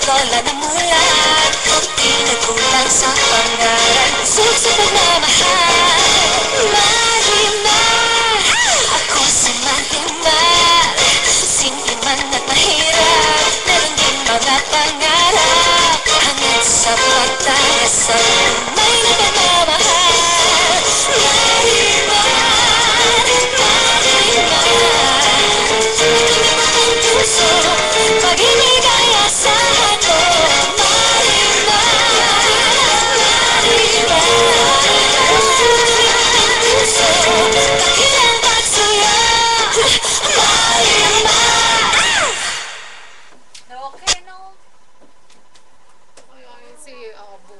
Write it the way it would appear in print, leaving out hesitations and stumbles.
Lola na mulat, di nagkulang sa pangarap. Busog sa pagmamahal, Marimar. Ako si Marimar, simple man at mahirap, meron din mga pangarap. Hangad sa pagdarasal, may nagmamahal. Marimar, Marimar, tumibok ang puso pag inigaya sa ato. Marimar, Marimar, tumibok ang puso pag hinambag sa'yo. Marimar. Okay, no? Ay, si Abo.